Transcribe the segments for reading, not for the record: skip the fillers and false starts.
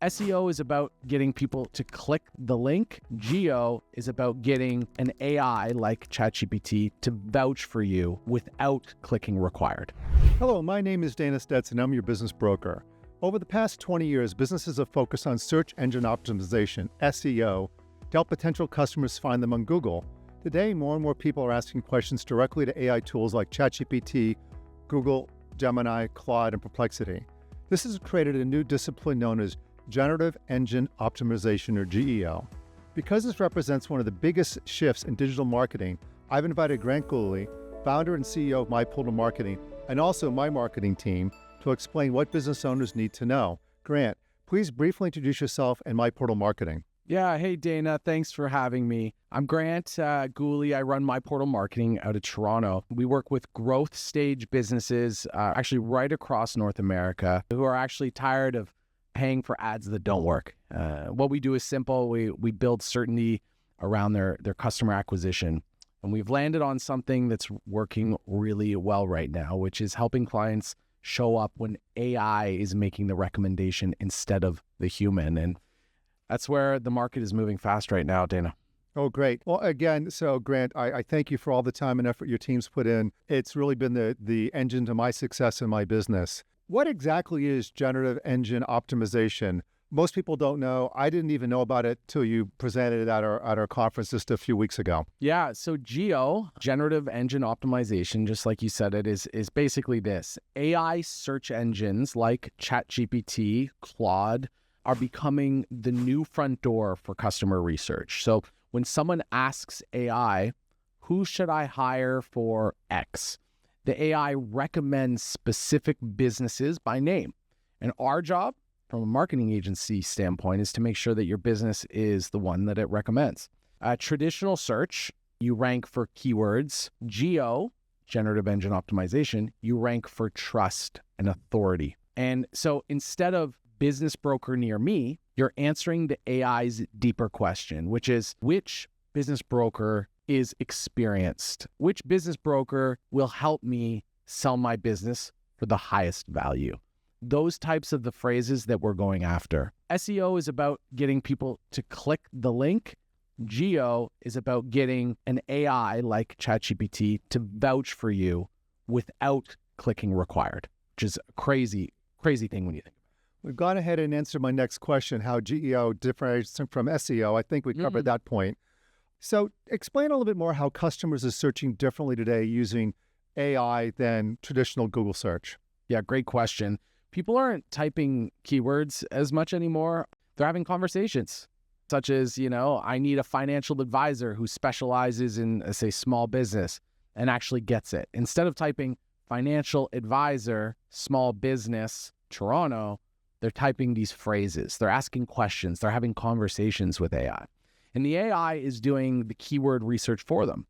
SEO is about getting people to click the link. GEO is about getting an AI like ChatGPT to vouch for you without clicking required. Hello, my name is Dana Stetson. I'm your business broker. Over the past 20 years, businesses have focused on search engine optimization, SEO, to help potential customers find them on Google. Today, more and more people are asking questions directly to AI tools like ChatGPT, Google, Gemini, Claude, and Perplexity. This has created a new discipline known as Generative Engine Optimization, or GEO. Because this represents one of the biggest shifts in digital marketing, I've invited Grant Gooley, founder and CEO of MyPortal Marketing, and also my marketing team, to explain what business owners need to know. Grant, please briefly introduce yourself and MyPortal Marketing. Yeah, hey Dana, thanks for having me. I'm Grant Gooley. I run MyPortal Marketing out of Toronto. We work with growth stage businesses, actually right across North America, who are actually tired of paying for ads that don't work. What we do is simple. We build certainty around their customer acquisition. And we've landed on something that's working really well right now, which is helping clients show up when AI is making the recommendation instead of the human. And that's where the market is moving fast right now, Dana. Oh, great. Well, again, so Grant, I thank you for all the time and effort your team's put in. It's really been the engine to my success in my business. What exactly is generative engine optimization? Most people don't know. I didn't even know about it till you presented it at our conference just a few weeks ago. Yeah, so GEO, Generative Engine Optimization, just like you said it, is basically this. AI search engines like ChatGPT, Claude, are becoming the new front door for customer research. So when someone asks AI, who should I hire for X? The AI recommends specific businesses by name. And our job from a marketing agency standpoint is to make sure that your business is the one that it recommends. Traditional search, you rank for keywords. GEO, Generative Engine Optimization, you rank for trust and authority. And so instead of business broker near me, you're answering the AI's deeper question, which is which business broker is experienced? Which business broker will help me sell my business for the highest value? Those types of the phrases that we're going after. SEO is about getting people to click the link. GEO is about getting an AI like ChatGPT to vouch for you without clicking required, which is a crazy thing when you think about it. We've gone ahead and answered my next question, how GEO differentiates from SEO. I think we covered that point. So explain a little bit more how customers are searching differently today using AI than traditional Google search. Yeah, great question. People aren't typing keywords as much anymore. They're having conversations such as, I need a financial advisor who specializes in, say, small business and actually gets it. Instead of typing financial advisor, small business, Toronto, they're typing these phrases. They're asking questions. They're having conversations with AI. And the AI is doing the keyword research for them.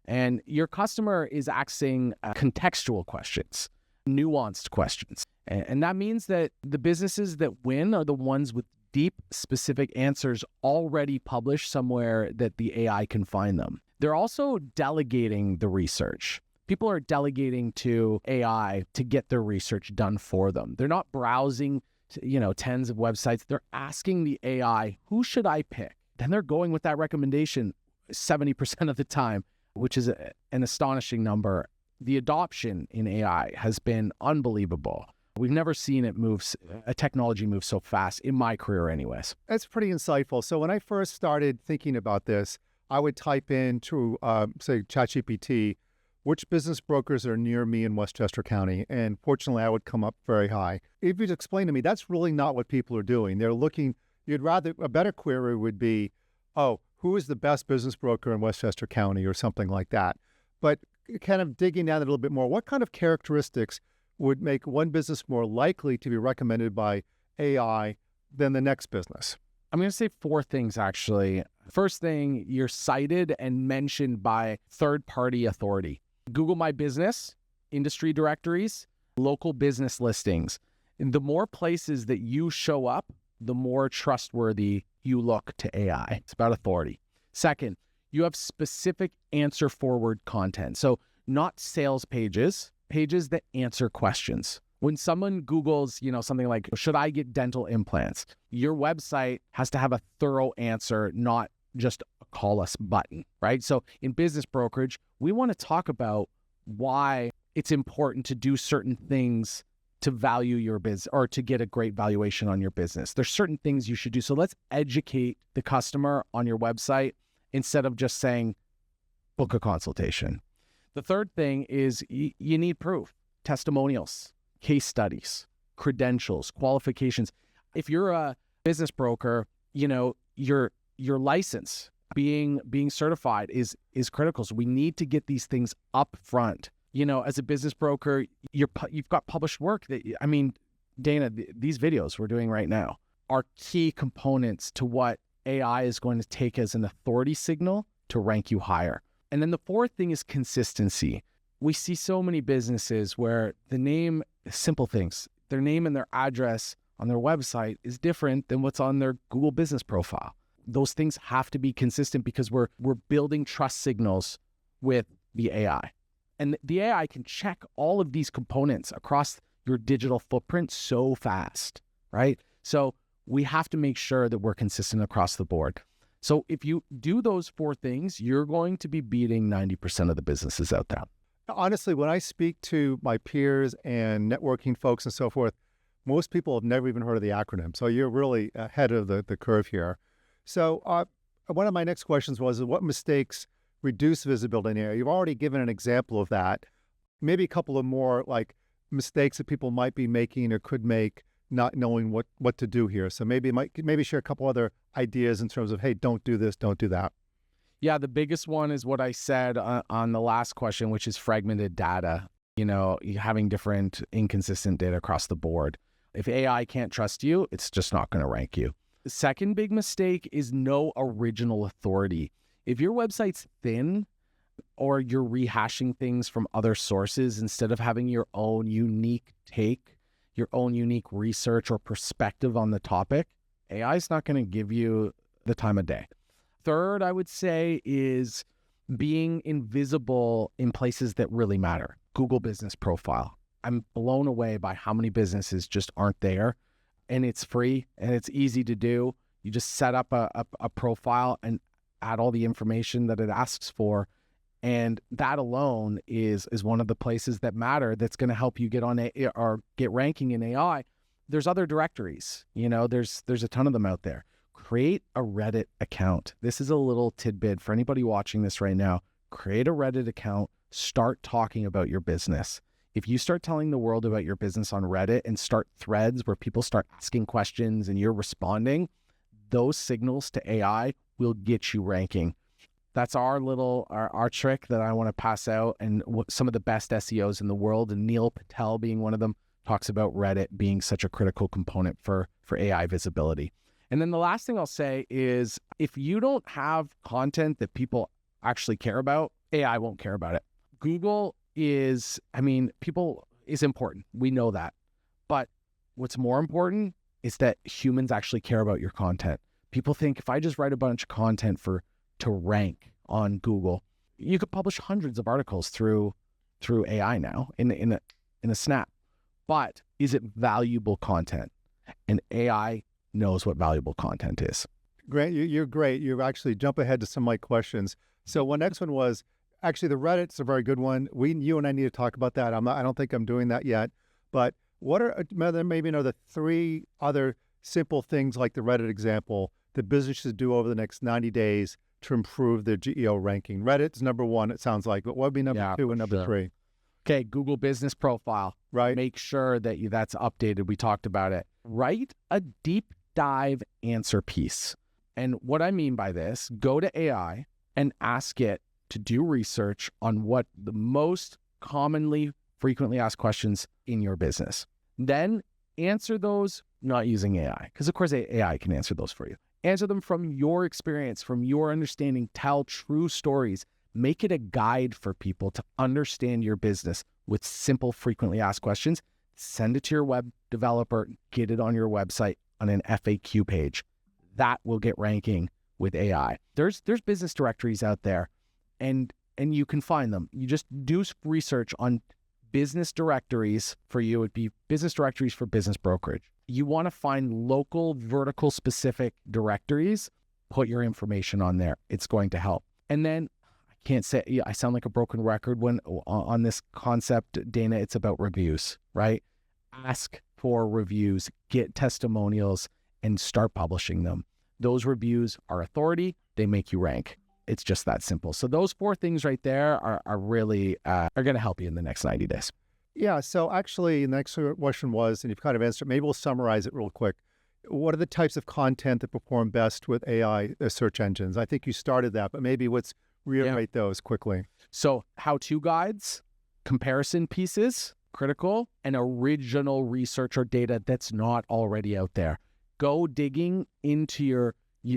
And your customer is asking contextual questions, nuanced questions. And that means that the businesses that win are the ones with deep, specific answers already published somewhere that the AI can find them. They're also delegating the research. People are delegating to AI to get their research done for them. They're not browsing, tens of websites. They're asking the AI, who should I pick? Then they're going with that recommendation 70% of the time, which is an astonishing number. The adoption in AI has been unbelievable. We've never seen a technology move so fast in my career anyways. That's pretty insightful. So when I first started thinking about this, I would type in to, say, ChatGPT, which business brokers are near me in Westchester County? And fortunately, I would come up very high. If you'd explain to me, that's really not what people are doing. They're looking, a better query would be, who is the best business broker in Westchester County or something like that. But kind of digging down a little bit more, what kind of characteristics would make one business more likely to be recommended by AI than the next business? I'm going to say 4 things, actually. First thing, you're cited and mentioned by third-party authority. Google My Business, industry directories, local business listings. And the more places that you show up, the more trustworthy you look to AI. It's about authority. Second, you have specific answer-forward content. So not sales pages, pages that answer questions. When someone Googles, something like, should I get dental implants? Your website has to have a thorough answer, not just a call us button, right? So in business brokerage, we want to talk about why it's important to do certain things to value your business or to get a great valuation on your business. There's certain things you should do. So let's educate the customer on your website instead of just saying, book a consultation. The third thing is you need proof, testimonials, case studies, credentials, qualifications. If you're a business broker, your license being certified is critical. So we need to get these things up front. As a business broker, you've got published work Dana, these videos we're doing right now are key components to what AI is going to take as an authority signal to rank you higher. And then the fourth thing is consistency. We see so many businesses where simple things, their name and their address on their website is different than what's on their Google business profile. Those things have to be consistent because we're building trust signals with the AI. And the AI can check all of these components across your digital footprint so fast, right? So we have to make sure that we're consistent across the board. So if you do those four things, you're going to be beating 90% of the businesses out there. Honestly, when I speak to my peers and networking folks and so forth, most people have never even heard of the acronym. So you're really ahead of the curve here. So one of my next questions was, what mistakes reduce visibility in the area? You've already given an example of that. Maybe a couple of more like mistakes that people might be making or could make, not knowing what to do here. So maybe share a couple other ideas in terms of, hey, don't do this, don't do that. Yeah, the biggest one is what I said on the last question, which is fragmented data, having different inconsistent data across the board. If AI can't trust you, it's just not going to rank you. The second big mistake is no original authority. If your website's thin or you're rehashing things from other sources instead of having your own unique take, your own unique research or perspective on the topic, AI is not going to give you the time of day. Third, I would say, is being invisible in places that really matter. Google business profile. I'm blown away by how many businesses just aren't there, and it's free and it's easy to do. You just set up a profile and add all the information that it asks for. And that alone is one of the places that matter that's going to help you get on or get ranking in AI. There's other directories, there's a ton of them out there. Create a Reddit account. This is a little tidbit for anybody watching this right now. Create a Reddit account, start talking about your business. If you start telling the world about your business on Reddit and start threads where people start asking questions and you're responding, those signals to AI will get you ranking. That's our trick that I want to pass out, and some of the best SEOs in the world, and Neil Patel being one of them, talks about Reddit being such a critical component for AI visibility. And then the last thing I'll say is, if you don't have content that people actually care about, AI won't care about it. Google is important. We know that. But what's more important is that humans actually care about your content. People think if I just write a bunch of content to rank on Google, you could publish hundreds of articles through AI now in a snap. But is it valuable content? And AI knows what valuable content is. Grant, you're great. You actually jump ahead to some of my questions. So one next one was, actually the Reddit's a very good one. You and I need to talk about that. I don't think I'm doing that yet. But what are maybe another 3 other simple things like the Reddit example that businesses do over the next 90 days to improve their GEO ranking? Reddit's number 1, it sounds like, but what would be number 2 and number 3? Okay, Google business profile. Right. Make sure that that's updated. We talked about it. Write a deep dive answer piece. And what I mean by this, go to AI and ask it to do research on what the most commonly, frequently asked questions in your business. Then answer those not using AI, because of course AI can answer those for you. Answer them from your experience, from your understanding. Tell true stories. Make it a guide for people to understand your business with simple, frequently asked questions. Send it to your web developer, get it on your website on an FAQ page. That will get ranking with AI. There's business directories out there, and you can find them. You just do research on business directories for you would be business directories for business brokerage. You want to find local, vertical specific directories, put your information on there. It's going to help. And then I can't say, I sound like a broken record when on this concept, Dana, it's about reviews, right? Ask for reviews, get testimonials, and start publishing them. Those reviews are authority. They make you rank. It's just that simple. So those 4 things right there are really are going to help you in the next 90 days. Yeah. So actually, the next question was, and you've kind of answered, maybe we'll summarize it real quick. What are the types of content that perform best with AI search engines? I think you started that, but maybe let's reiterate those quickly. So how-to guides, comparison pieces, critical, and original research or data that's not already out there. Go digging into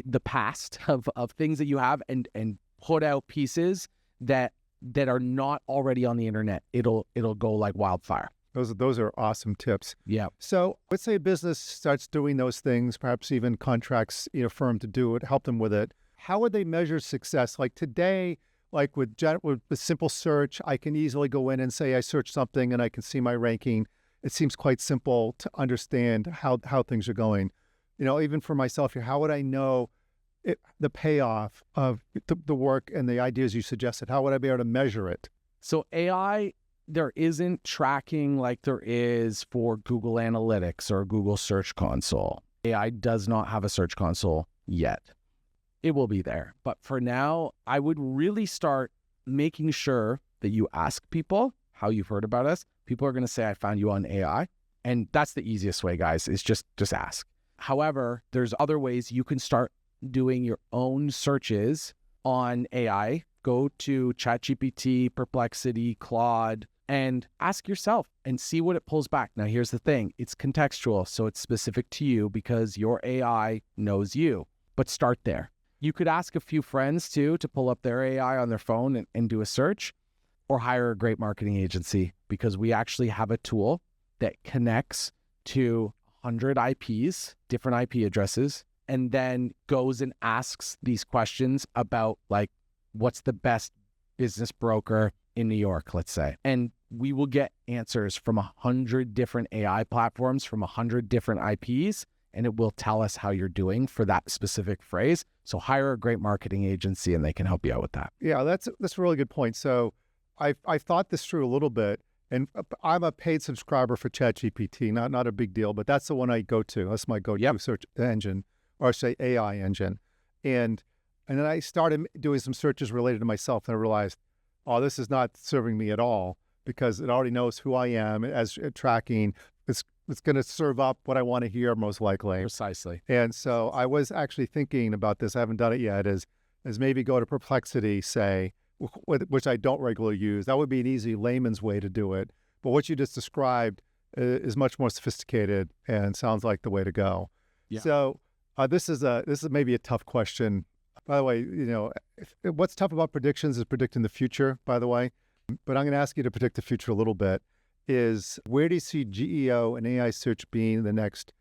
the past of things that you have and put out pieces that are not already on the internet. It'll go like wildfire. Those are awesome tips. Yeah. So let's say a business starts doing those things, perhaps even contracts a firm to do it, help them with it. How would they measure success? Like today, like with the simple search, I can easily go in and say I searched something and I can see my ranking. It seems quite simple to understand how things are going. Even for myself here, how would I know the payoff of the work and the ideas you suggested? How would I be able to measure it? So AI, there isn't tracking like there is for Google Analytics or Google Search Console. AI does not have a Search Console yet. It will be there. But for now, I would really start making sure that you ask people how you've heard about us. People are going to say, I found you on AI. And that's the easiest way, guys, is just ask. However, there's other ways you can start doing your own searches on AI. Go to ChatGPT, Perplexity, Claude, and ask yourself and see what it pulls back. Now, here's the thing. It's contextual, so it's specific to you because your AI knows you. But start there. You could ask a few friends, too, to pull up their AI on their phone and do a search, or hire a great marketing agency because we actually have a tool that connects to 100 IPs, different IP addresses, and then goes and asks these questions about like, what's the best business broker in New York, let's say. And we will get answers from 100 different AI platforms from 100 different IPs, and it will tell us how you're doing for that specific phrase. So hire a great marketing agency and they can help you out with that. Yeah, that's a really good point. So I've thought this through a little bit. And I'm a paid subscriber for ChatGPT, not a big deal, but that's the one I go to. That's my go-to search engine, or say AI engine. And then I started doing some searches related to myself, and I realized, oh, this is not serving me at all because it already knows who I am as tracking. It's going to serve up what I want to hear most likely. Precisely. And so I was actually thinking about this. I haven't done it yet. As maybe go to Perplexity, say, which I don't regularly use. That would be an easy layman's way to do it. But what you just described is much more sophisticated and sounds like the way to go. Yeah. So this is maybe a tough question. By the way, what's tough about predictions is predicting the future, by the way. But I'm going to ask you to predict the future a little bit. Is where do you see GEO and AI search being in the next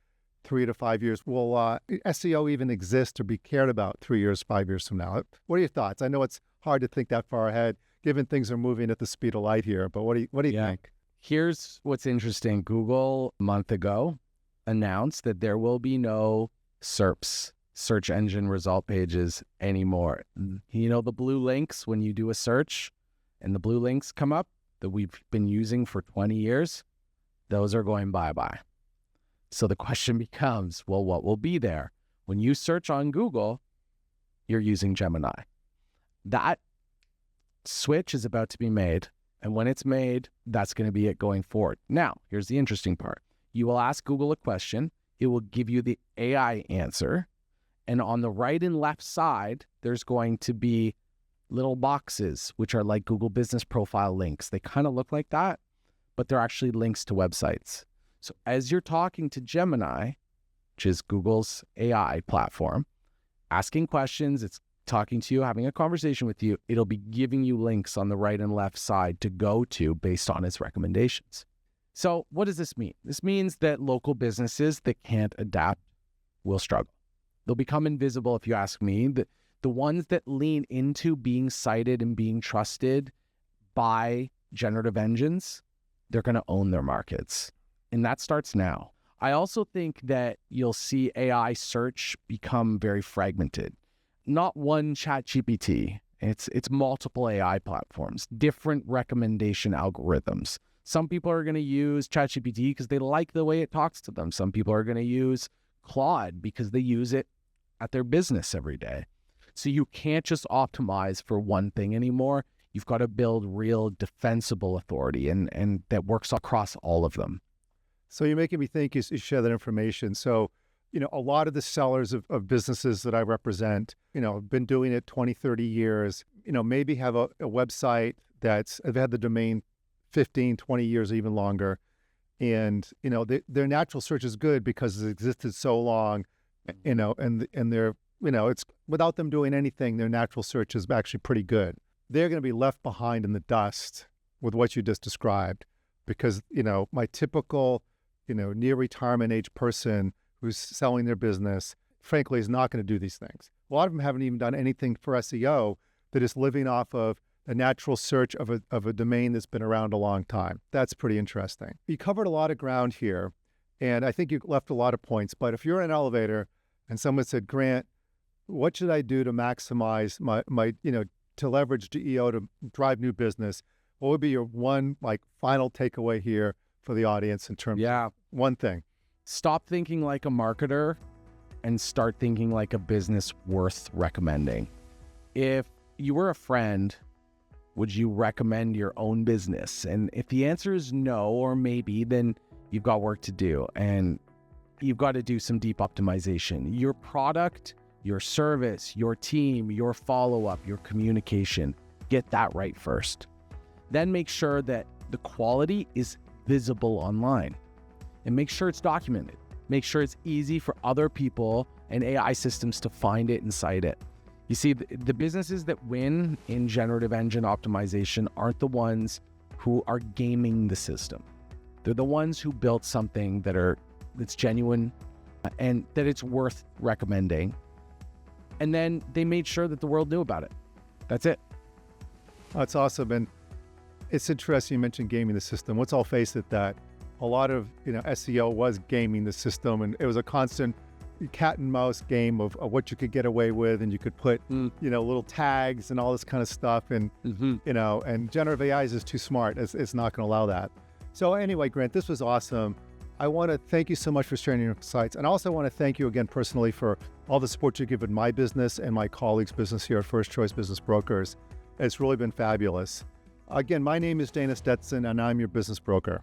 3 to 5 years? Will SEO even exist or be cared about 3 years, 5 years from now? What are your thoughts? I know it's hard to think that far ahead, given things are moving at the speed of light here. But what do you think? Here's what's interesting. Google a month ago announced that there will be no SERPs, search engine result pages, anymore. The blue links when you do a search and the blue links come up that we've been using for 20 years, those are going bye-bye. So the question becomes, well, what will be there? When you search on Google, you're using Gemini. That switch is about to be made. And when it's made, that's going to be it going forward. Now, here's the interesting part. You will ask Google a question. It will give you the AI answer. And on the right and left side, there's going to be little boxes, which are like Google Business Profile links. They kind of look like that, but they're actually links to websites. So as you're talking to Gemini, which is Google's AI platform, asking questions, it's talking to you, having a conversation with you, it'll be giving you links on the right and left side to go to based on its recommendations. So what does this mean? This means that local businesses that can't adapt will struggle. They'll become invisible, if you ask me. The ones that lean into being cited and being trusted by generative engines they're going to own their markets. And that starts now. I also think that you'll see AI search become very fragmented. Not one ChatGPT. It's multiple AI platforms, different recommendation algorithms. Some people are going to use ChatGPT because they like the way it talks to them. Some people are going to use Claude because they use it at their business every day. So you can't just optimize for one thing anymore. You've got to build real defensible authority and that works across all of them. So you're making me think you share that information. So, a lot of the sellers of businesses that I represent, have been doing it 20, 30 years, maybe have a website have had the domain 15, 20 years, even longer. And, their natural search is good because it's existed so long, and they're, it's without them doing anything, their natural search is actually pretty good. They're going to be left behind in the dust with what you just described because, my typical, near retirement age person who's selling their business, frankly, is not going to do these things. A lot of them haven't even done anything for SEO. They're just living off of a natural search of a domain that's been around a long time. That's pretty interesting. You covered a lot of ground here, and I think you left a lot of points. But if you're in an elevator and someone said, Grant, what should I do to maximize my to leverage GEO to drive new business? What would be your one final takeaway here for the audience in terms of one thing? Stop thinking like a marketer and start thinking like a business worth recommending. If you were a friend, would you recommend your own business? And if the answer is no or maybe, then you've got work to do and you've got to do some deep optimization. Your product, your service, your team, your follow-up, your communication, get that right first. Then make sure that the quality is visible online and make sure it's documented. Make sure it's easy for other people and AI systems to find it and cite it. You see, the businesses that win in generative engine optimization aren't the ones who are gaming the system. They're the ones who built something that's genuine and that it's worth recommending. And then they made sure that the world knew about it. That's it. That's awesome. And it's interesting you mentioned gaming the system. Let's all face it that a lot of SEO was gaming the system, and it was a constant cat and mouse game of what you could get away with, and you could put little tags and all this kind of stuff, and and generative AI is just too smart. It's not going to allow that. So anyway, Grant, this was awesome. I want to thank you so much for sharing your insights, and I also want to thank you again personally for all the support you give in my business and my colleagues' business here at First Choice Business Brokers. It's really been fabulous. Again, my name is Dana Stetson, and I'm your business broker.